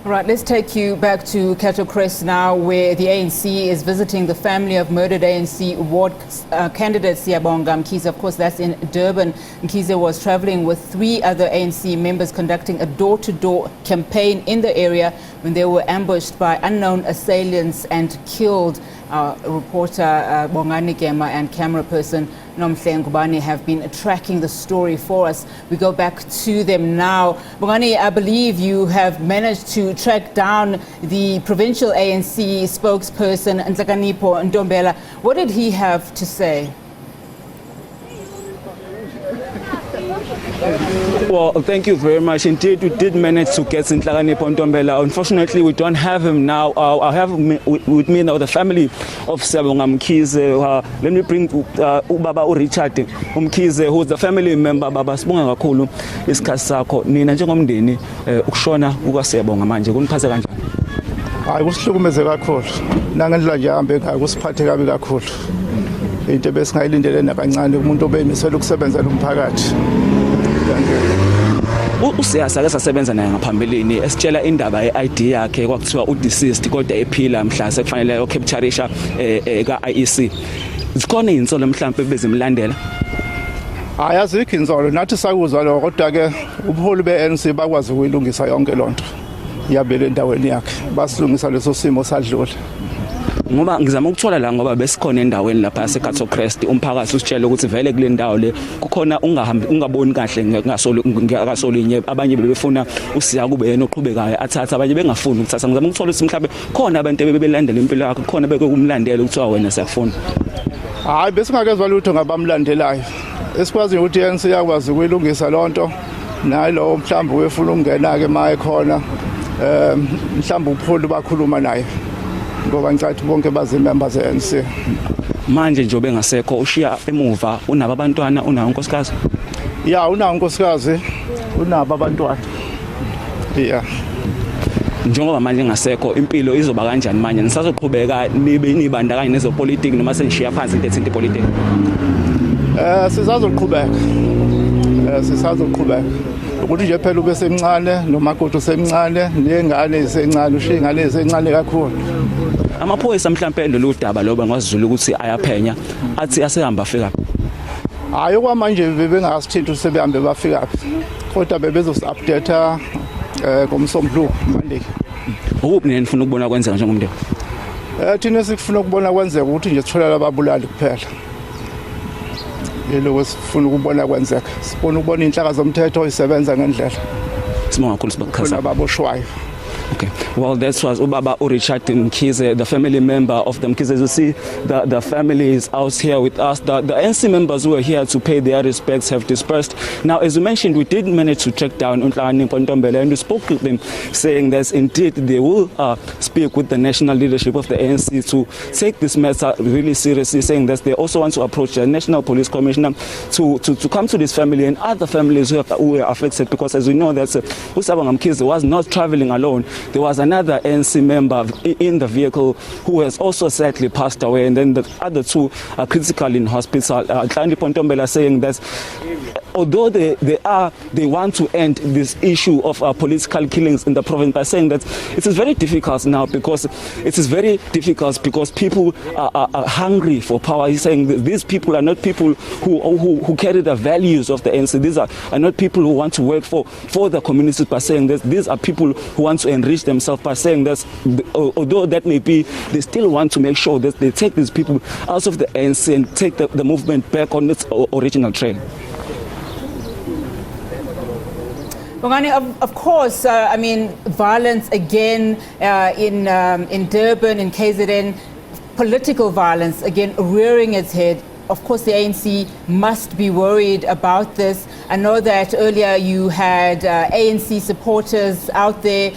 Right, let's take you back to Cato Crest now, where the ANC is visiting the family of murdered ANC ward candidate Siyabonga Mkhize. Of course, that's in Durban. Mkhize was traveling with 3 other ANC members conducting a door-to-door campaign in the area when they were ambushed by unknown assailants and killed. Reporter Bongani Gema and camera person Nomhle Ngubane have been tracking the story for us. We go back to them now. Bongani, I believe you have managed to track down the provincial ANC spokesperson, Nhlakanipo Ntombela. What did he have to say? Well, thank you very much. Indeed, we did manage to get Nhlakanipo Ntombela. Unfortunately, we don't have him now. I have with me now the family of Siyabonga Mkhize. Let me bring Baba Richard Mkhize, who is the family member. Baba, sibonga kakhulu isikhathi sakho. Nina njengomndeni ukushona kukaSiyabonga manje kuniphatha kanjani? Hayi kusihlukumeze kakhulu. Nangendlela nje ahambe ngayo kusiphathe kabi kakhulu. Into besingayilindele nakancane umuntu obemisela ukusebenzela umphakathi. Usiyasake sasebenza naye ngaphambilini esitshela indaba ye-ID yakhe kwakuthiwa udeceased kodwa ephila mhla sekufanele ucaptureisha ka-IEC. Zikhona izinsolo mhlawumbe bezimlandela? Hayi azikho insolo nathi sakuzwa lo kodwa ke ubuholi be-ANC bakwazi ukuyilungisa yonke lonto. Yabele endaweni yakhe basilungisa leso simo sadlula. Ngoba ngizama ukuthola la ngoba besikhona endaweni lapha Cato Crest umphakathi usitshela ukuthi vele kule ndawo le kukhona ungaboni kahle ngakasolinye abanye bebefuna usiya kube yena oqhubekayo athatha abanye bengafuni ukuthatha. Ngizama ukuthola ukuthi mhlawumbe khona abantu bebelandela impilo yakhe khona beke kumlandela ukuthiwa wena siyafuna. Hayi besingakezwa lutho ngabamlandelayo esikwazi ukuthi ANC yakwazi ukuyilungisa lonto nalo mhlawumbe wefuna ukungena ke maye khona mhlawumbe ubuholi bakhuluma naye ngoba ngicathi bonke bazimember ze-ANC. Manje nje bengasekho ushiya emuva unabo abantwana unawo unkosikazi? Ya unawo unkosikazi unabo abantwana. Yeah. Njengoba manje ngasekho impilo izoba kanjani manje nisazoqhubeka nibandakanye nezopolitiki noma senishiya phansi into ethinta ipolitiki? Sisazoqhubeka. Sisazoqhubeka. Ukuthi nje phela ube semncane nomakoti usemncane nengane isencane ushiya ingane isencane kakhulu. Amaphoyisa mhlawumbe lolu daba loba ngwazizula ukuthi ayaphenya athi asehamba afika. Hayi kwamanje bebengasithinta sebehambe bafika kodwa bebezosi-update ngomsombuluko Monday. Ukuphi nini nifuna ukubona kwenzeka njengomndeni? Thina sikufuna ukubona kwenzeka ukuthi nje sithola lababulali kuphela. Yilo sifuna ukubona kwenzeka. Sifuna ukubona inhlaka zomthetho isebenza ngendlela. Sibonga kakhulu sibakhasa. Ababoshwayo. Okay, well, that was Ubaba Richard Mkhize, the family member of the Mkhize. You see, the family is out here with us. The ANC members who were here to pay their respects have dispersed. Now, as you mentioned, we did manage to track down Nhlakanipo Ntombela, and we spoke to them, saying that indeed they will speak with the national leadership of the ANC to take this matter really seriously, saying that they also want to approach the National Police Commissioner to come to this family and other families who were affected, because as we know that Siyabonga Mkhize was not traveling alone. There was another ANC member in the vehicle who has also sadly passed away, and then the other 2 are critically in hospital. Nhlakanipo Ntombela saying that although they want to end this issue of political killings in the province, by saying that it is very difficult now because people are hungry for power. He's saying that these people are not people who carry the values of the ANC. These are not people who want to work for the communities, by saying that these are people who want to enrich themselves, by saying that although that may be, they still want to make sure that they take these people out of the ANC and take the movement back on its original trail. Bongani, of course, I mean, violence again in Durban, in KZN, political violence again rearing its head. Of course, the ANC must be worried about this. I know that earlier you had ANC supporters out there,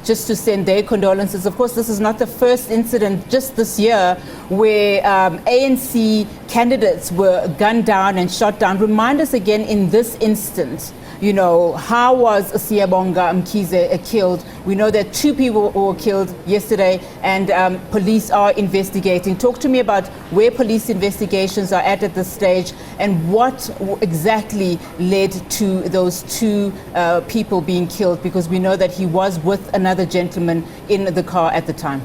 just to send their condolences. Of course, this is not the first incident just this year where ANC candidates were gunned down and shot down. Remind us again in this instance, how was Siyabonga Mkhize killed? We know that 2 people were killed yesterday, and police are investigating. Talk to me about where police investigations are at this stage and what exactly led led to those two people being killed, because we know that he was with another gentleman in the car at the time.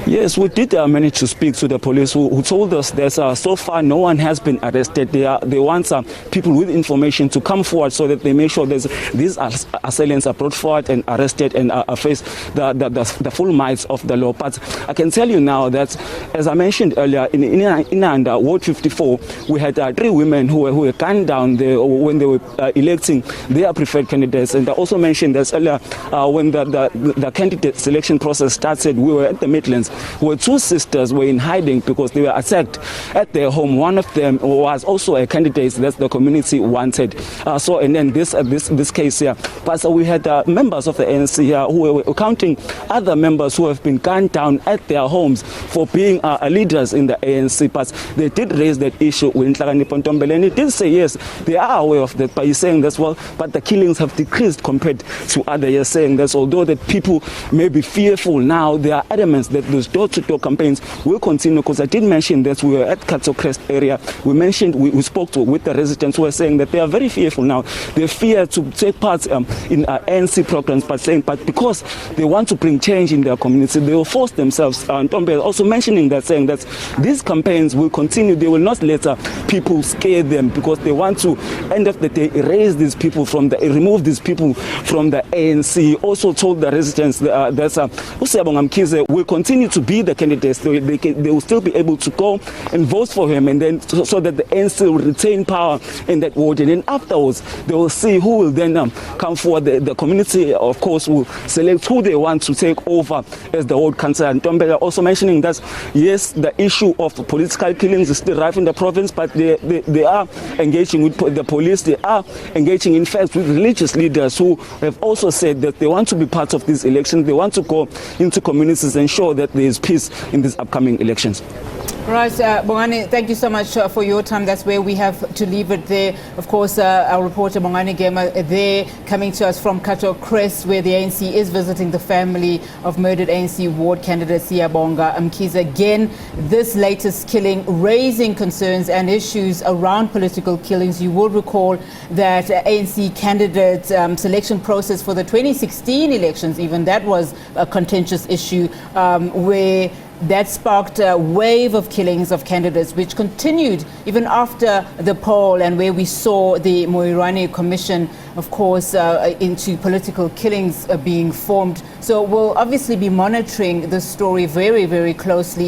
Yes, we did manage to speak to the police who told us that so far no one has been arrested. They want people with information to come forward so that they make sure these assailants are brought forward and arrested and face the full might of the law. But I can tell you now that, as I mentioned earlier, in Inanda, Ward 54, we had 3 women who were gunned down when they were electing their preferred candidates. And I also mentioned that earlier when the candidate selection process started, we were at the Midlands, where 2 sisters were in hiding because they were attacked at their home. One of them was also a candidate that the community wanted. And then this case here. But we had members of the ANC here who were counting other members who have been gunned down at their homes for being leaders in the ANC. But they did raise that issue with Nhlakanipho Ntombela, and he did say yes, they are aware of that. But he's saying that, well, but the killings have decreased compared to other years, saying that although that people may be fearful now, they are adamant that those door-to-door campaigns will continue. Because I did mention that we were at Cato Crest area. We mentioned we spoke with the residents who were saying that they are very fearful now. They fear to take part in ANC programs, but because they want to bring change in their community, they will force themselves. Ntombe also mentioning that, saying that these campaigns will continue. They will not let people scare them, because they want to, end of the day, remove these people from the ANC. Also told the residents that Siyabonga Mkhize will continue to be the candidates. They will still be able to go and vote for him, and then so that the ANC will retain power in that ward. And then afterwards, they will see who will then come forward. The community, of course, will select who they want to take over as the ward councillor. And Ntombela also mentioning that, yes, the issue of political killings is still rife in the province, but they are engaging with the police. They are engaging, in fact, with religious leaders who have also said that they want to be part of these elections. They want to go into communities and ensure that there is peace in these upcoming elections. Right, Bongani, thank you so much for your time. That's where we have to leave it there. Of course, our reporter Bongani Gema there, coming to us from Cato Crest, where the ANC is visiting the family of murdered ANC ward candidate Siyabonga Mkhize. Again, this latest killing raising concerns and issues around political killings. You will recall that ANC candidate selection process for the 2016 elections, even that was a contentious issue, where that sparked a wave of killings of candidates, which continued even after the poll, and where we saw the Moirani Commission, of course, into political killings being formed. So we'll obviously be monitoring this story very, very closely.